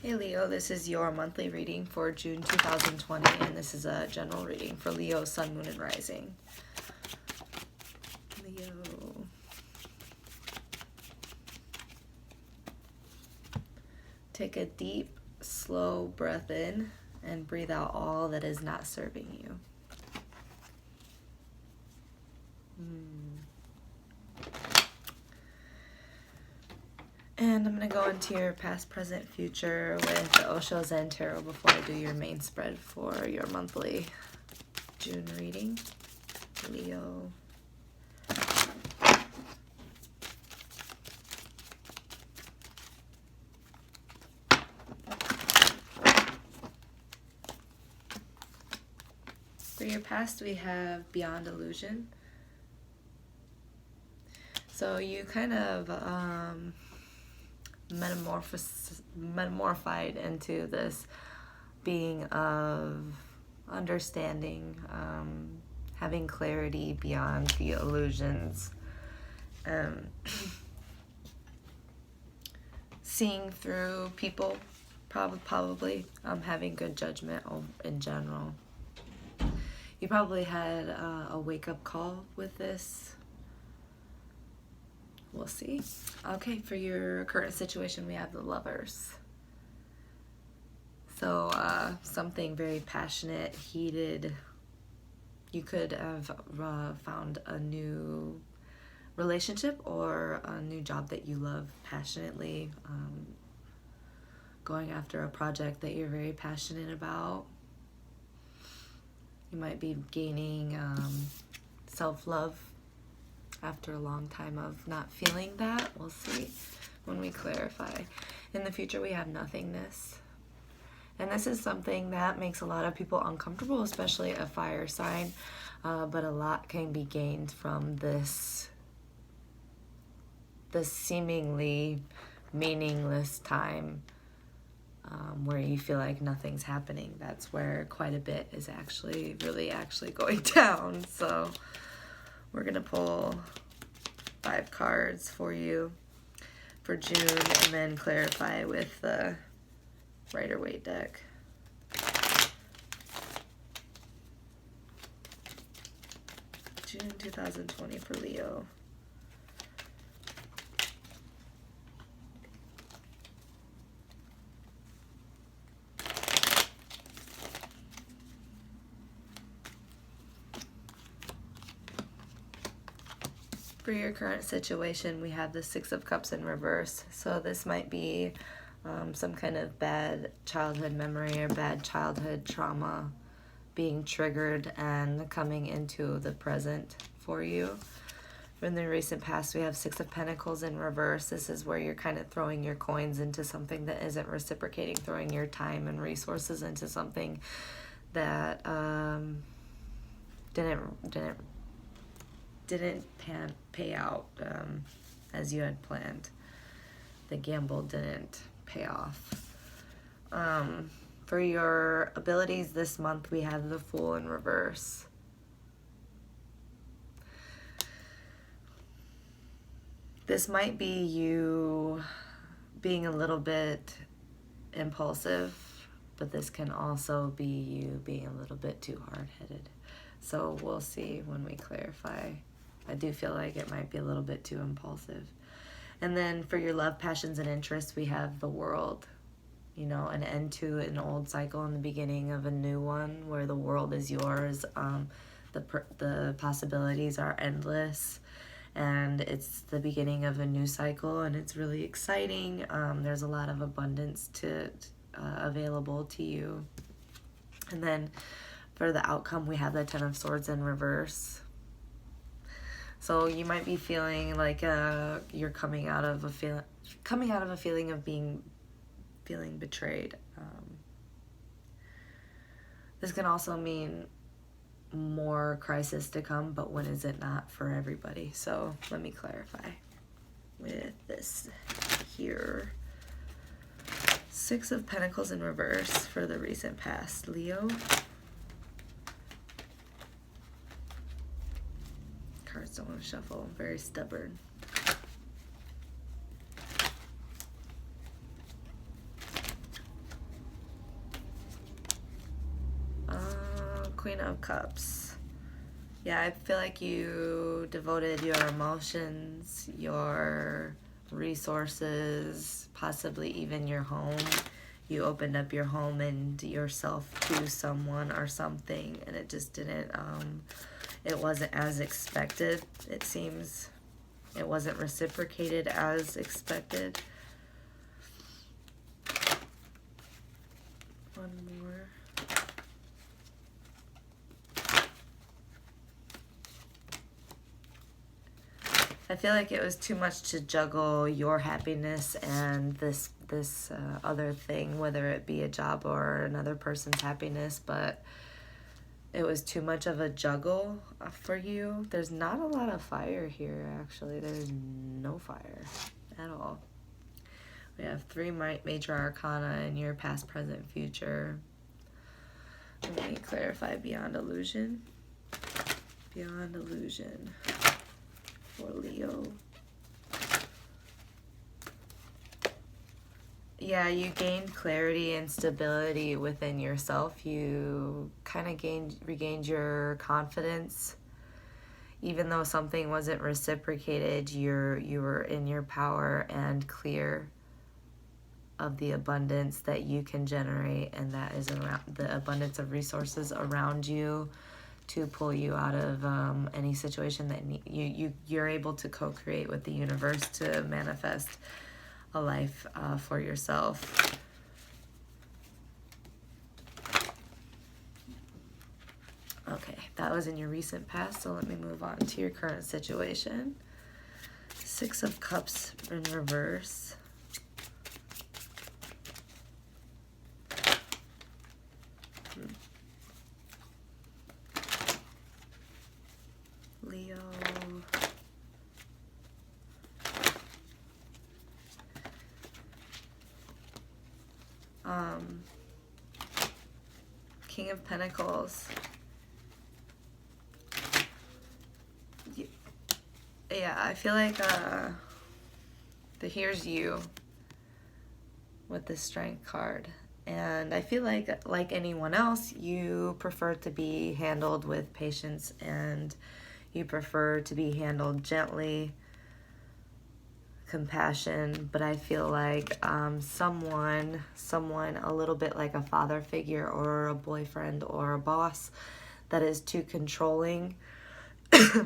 Hey Leo, this is your monthly reading for June 2020, and this is a general reading for Leo, Sun, Moon, and Rising. Leo. Take a deep, slow breath in and breathe out all that is not serving you. And I'm going to go into your past, present, future with the Osho Zen Tarot before I do your main spread for your monthly June reading. Leo. For your past, we have Beyond Illusion. So you kind of metamorphized into this being of understanding, having clarity beyond the illusions, seeing through people, probably having good judgment in general. You probably had a wake-up call with this. We'll see. Okay, for your current situation, we have the Lovers. So something very passionate, heated. You could have found a new relationship or a new job that you love passionately. Going after a project that you're very passionate about. You might be gaining self-love after a long time of not feeling that. We'll see when we clarify. In the future, we have nothingness. And this is something that makes a lot of people uncomfortable, especially a fire sign. But a lot can be gained from this seemingly meaningless time where you feel like nothing's happening. That's where quite a bit is really going down. So we're going to pull 5 cards for you for June and then clarify with the Rider-Waite deck. June 2020 for Leo. For your current situation, we have the 6 of Cups in reverse. So this might be some kind of bad childhood memory or bad childhood trauma being triggered and coming into the present for you. In the recent past, we have 6 of Pentacles in reverse. This is where you're kind of throwing your coins into something that isn't reciprocating, throwing your time and resources into something that didn't pay out as you had planned. The gamble didn't pay off. For your abilities this month, we have the Fool in reverse. This might be you being a little bit impulsive, but this can also be you being a little bit too hard-headed. So we'll see when we clarify. I do feel like it might be a little bit too impulsive. And then for your love, passions, and interests, we have the World. You know, an end to an old cycle and the beginning of a new one where the world is yours. The possibilities are endless. And it's the beginning of a new cycle, and it's really exciting. There's a lot of abundance available to you. And then for the outcome, we have the 10 of Swords in reverse. So you might be feeling like you're coming out of a feeling of feeling betrayed. This can also mean more crisis to come, but when is it not for everybody? So let me clarify with this here. 6 of Pentacles in reverse for the recent past, Leo. Cards don't want to shuffle. I'm very stubborn. Queen of Cups. Yeah, I feel like you devoted your emotions, your resources, possibly even your home. You opened up your home and yourself to someone or something, and it just didn't, it wasn't as expected, it seems. It wasn't reciprocated as expected. One more. I feel like it was too much to juggle your happiness and this other thing, whether it be a job or another person's happiness, but it was too much of a juggle for you. There's not a lot of fire here, actually. There's no fire at all. We have 3 major arcana in your past, present, future. Let me clarify beyond illusion. Beyond illusion for Leo. Yeah, you gained clarity and stability within yourself. You kind of regained your confidence. Even though something wasn't reciprocated, you were in your power and clear of the abundance that you can generate, and that is around the abundance of resources around you to pull you out of any situation that you're able to co-create with the universe to manifest a life for yourself. Okay, that was in your recent past, so let me move on to your current situation. 6 of Cups in reverse. Leo. King of Pentacles. Yeah, I feel like here's you with the Strength card. And I feel like anyone else, you prefer to be handled with patience, and you prefer to be handled gently, compassion. But I feel like someone a little bit like a father figure or a boyfriend or a boss that is too controlling,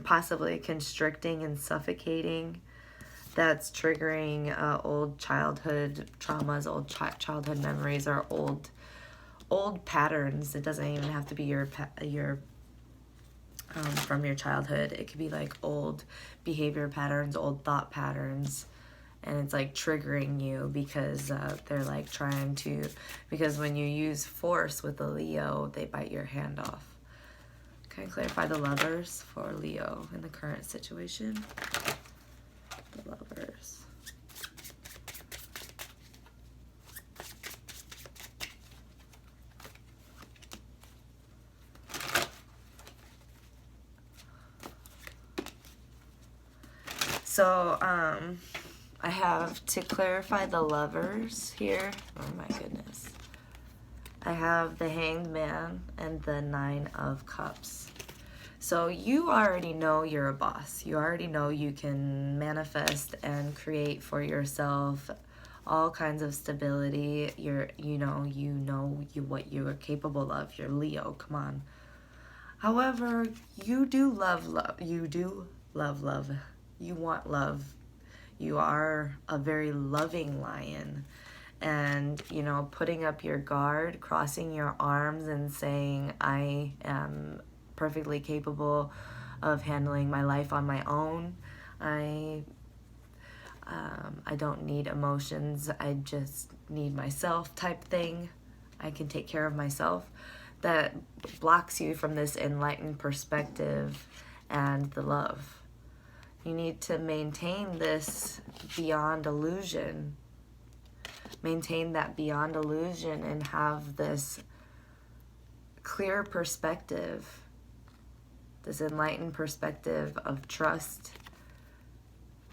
possibly constricting and suffocating, that's triggering old childhood traumas, old childhood memories, or old patterns. It doesn't even have to be your from your childhood. It could be like old behavior patterns, old thought patterns, and it's like triggering you because they're like trying to, because when you use force with a Leo, they bite your hand off. Can I clarify the Lovers for Leo in the current situation? The Lovers. So, I have to clarify the Lovers here. Oh my goodness. I have the Hanged Man and the 9 of Cups. So you already know you're a boss. You already know you can manifest and create for yourself all kinds of stability. You know what you are capable of. You're Leo, come on. However, you do love love. You do love love. You want love. You are a very loving lion. And, you know, putting up your guard, crossing your arms and saying, I am perfectly capable of handling my life on my own. I don't need emotions. I just need myself type thing. I can take care of myself. That blocks you from this enlightened perspective and the love. You need to maintain this beyond illusion. Maintain that beyond illusion and have this clear perspective, this enlightened perspective of trust,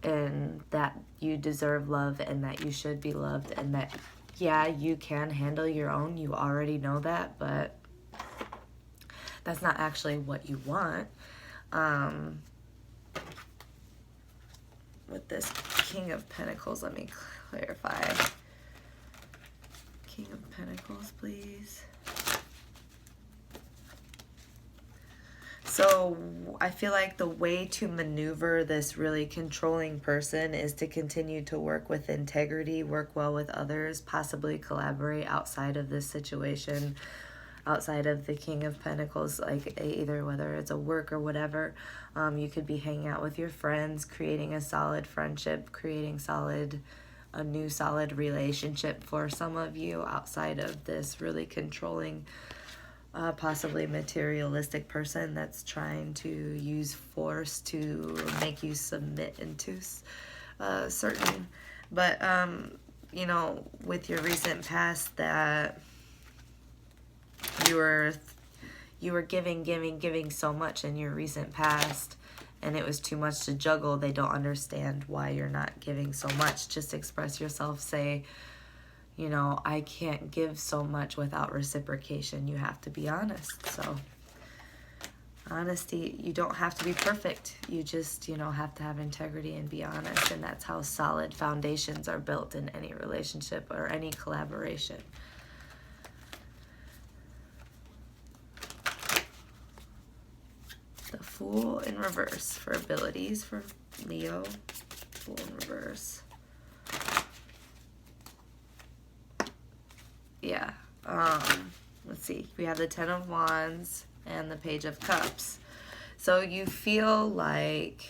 and that you deserve love and that you should be loved, and that, yeah, you can handle your own. You already know that, but that's not actually what you want. With this King of Pentacles, let me clarify. King of Pentacles, please. So I feel like the way to maneuver this really controlling person is to continue to work with integrity, work well with others, possibly collaborate outside of this situation, outside of the King of Pentacles, like either whether it's a work or whatever. You could be hanging out with your friends, creating a solid friendship, creating a new solid relationship for some of you outside of this really controlling, possibly materialistic person that's trying to use force to make you submit into certain, but you know, with your recent past, that you were giving so much in your recent past, and it was too much to juggle. They don't understand why you're not giving so much. Just express yourself. Say, you know, I can't give so much without reciprocation. You have to be honest. So honesty, you don't have to be perfect. You just, you know, have to have integrity and be honest. And that's how solid foundations are built in any relationship or any collaboration. The Fool in reverse for abilities for Leo. Fool in reverse. Yeah. Let's see. We have the Ten of Wands and the Page of Cups. So you feel like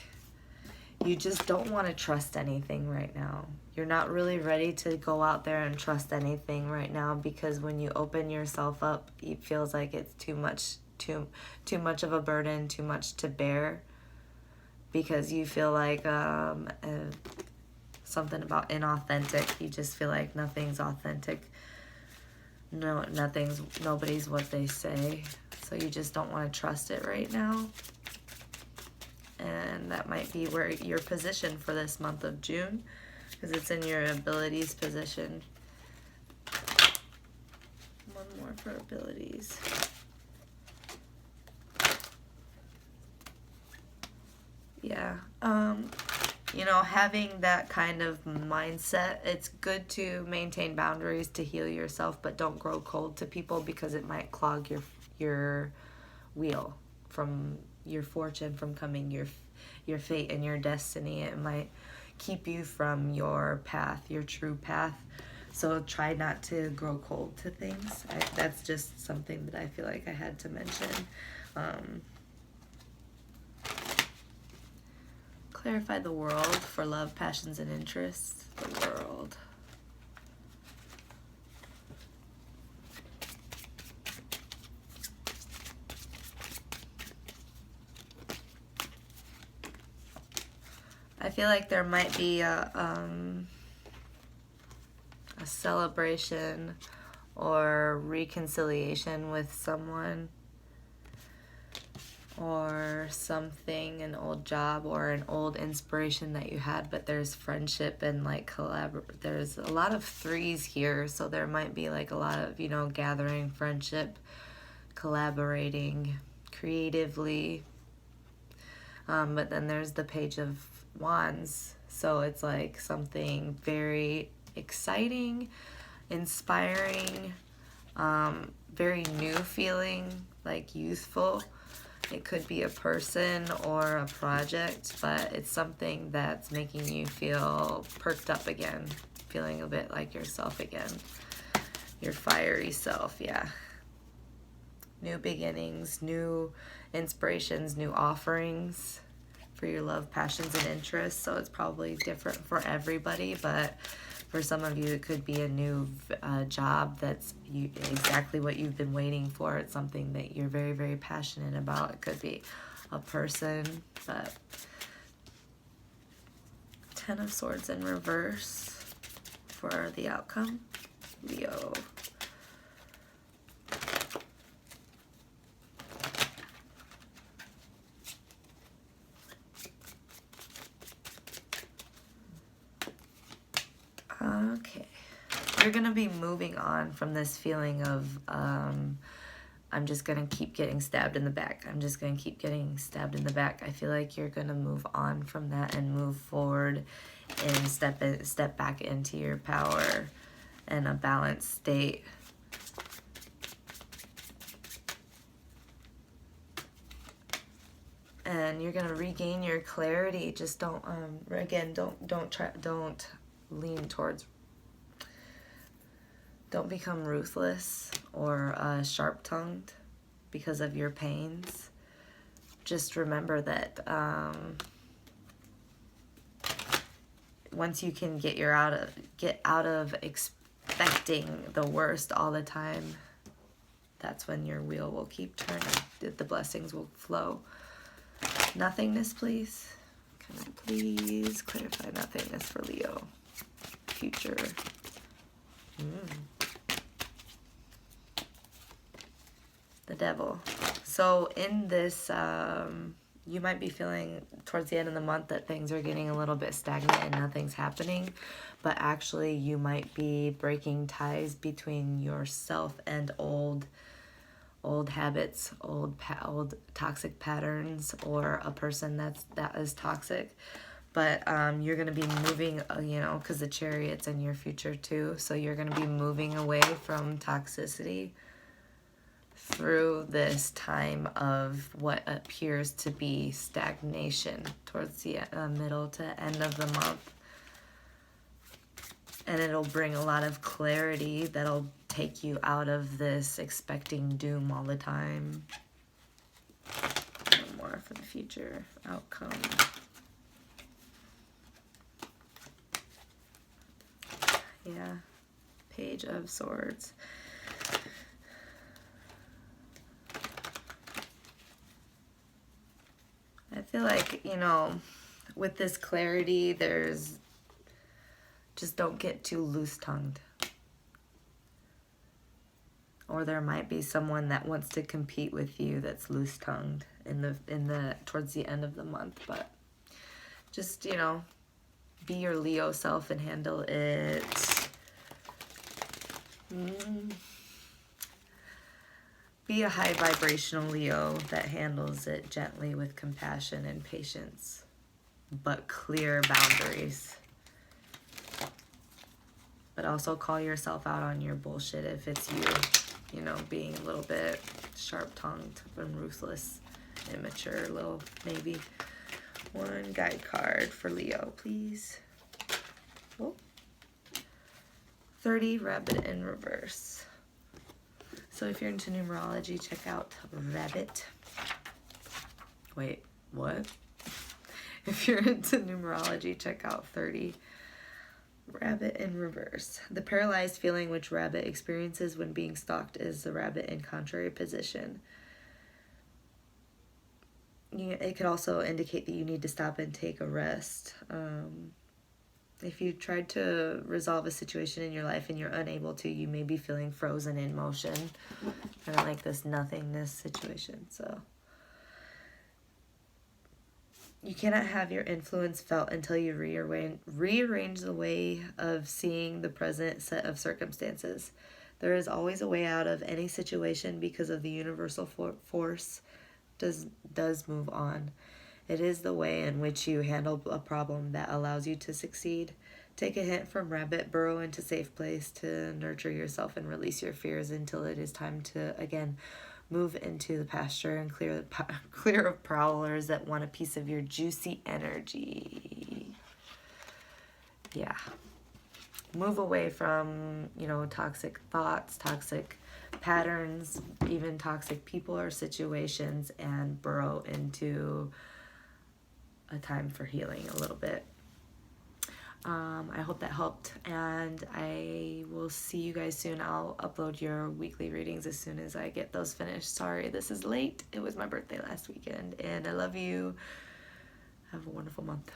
you just don't want to trust anything right now. You're not really ready to go out there and trust anything right now, because when you open yourself up, it feels like it's too much of a burden, too much to bear, because you feel like something about inauthentic. You just feel like nothing's authentic. No, nobody's what they say. So you just don't want to trust it right now. And that might be where your position for this month of June, because it's in your abilities position. One more for abilities. Yeah, you know, having that kind of mindset, it's good to maintain boundaries to heal yourself, but don't grow cold to people, because it might clog your wheel from your fortune, from coming your fate and your destiny. It might keep you from your path, your true path. So try not to grow cold to things. That's just something that I feel like I had to mention. Clarify the world for love, passions, and interests. The world. I feel like there might be a celebration or reconciliation with someone, or something, an old job or an old inspiration that you had, but there's friendship and like there's a lot of threes here, so there might be like a lot of, you know, gathering, friendship, collaborating creatively, but then there's the Page of Wands, so it's like something very exciting, inspiring, very new feeling, like youthful. It could be a person or a project, but it's something that's making you feel perked up again, feeling a bit like yourself again, your fiery self. Yeah. New beginnings, new inspirations, new offerings for your love, passions, and interests. So it's probably different for everybody, but for some of you, it could be a new job that's exactly what you've been waiting for. It's something that you're very, very passionate about. It could be a person, but Ten of Swords in reverse for the outcome. Leo. Okay, you're going to be moving on from this feeling of I'm just going to keep getting stabbed in the back. I'm just going to keep getting stabbed in the back. I feel like you're going to move on from that and move forward and step back into your power and a balanced state. And you're going to regain your clarity. Just don't, again, don't lean towards, don't become ruthless or sharp-tongued because of your pains. Just remember that once you can get out of expecting the worst all the time, that's when your wheel will keep turning. The blessings will flow. Nothingness, please. Can I please clarify nothingness for Leo? Future. The Devil. So in this, you might be feeling towards the end of the month that things are getting a little bit stagnant and nothing's happening. But actually, you might be breaking ties between yourself and old habits, old toxic patterns, or a person that is toxic. But you're going to be moving, because the Chariot's in your future too. So you're going to be moving away from toxicity through this time of what appears to be stagnation towards the middle to end of the month. And it'll bring a lot of clarity that'll take you out of this expecting doom all the time. One more for the future outcome. Yeah, Page of Swords. I feel like, with this clarity, just don't get too loose-tongued. Or there might be someone that wants to compete with you that's loose-tongued towards the end of the month. But just, be your Leo self and handle it. Be a high vibrational Leo that handles it gently with compassion and patience, but clear boundaries. But also call yourself out on your bullshit if it's you, being a little bit sharp-tongued and ruthless, immature, little maybe. One guide card for Leo, please. Oh. 30, Rabbit in reverse. So if you're into numerology, check out Rabbit. Wait, what? If you're into numerology, check out 30. Rabbit in reverse. The paralyzed feeling which Rabbit experiences when being stalked is the Rabbit in contrary position. It could also indicate that you need to stop and take a rest. If you tried to resolve a situation in your life and you're unable to, you may be feeling frozen in motion. Kind of like this nothingness situation. So you cannot have your influence felt until you rearrange the way of seeing the present set of circumstances. There is always a way out of any situation because of the universal force does move on. It is the way in which you handle a problem that allows you to succeed. Take a hint from Rabbit, burrow into safe place to nurture yourself and release your fears until it is time to, again, move into the pasture and clear of prowlers that want a piece of your juicy energy. Yeah. Move away from, toxic thoughts, toxic patterns, even toxic people or situations, and burrow into a time for healing a little bit. I hope that helped, and I will see you guys soon. I'll upload your weekly readings as soon as I get those finished. Sorry, this is late. It was my birthday last weekend, and I love you. Have a wonderful month.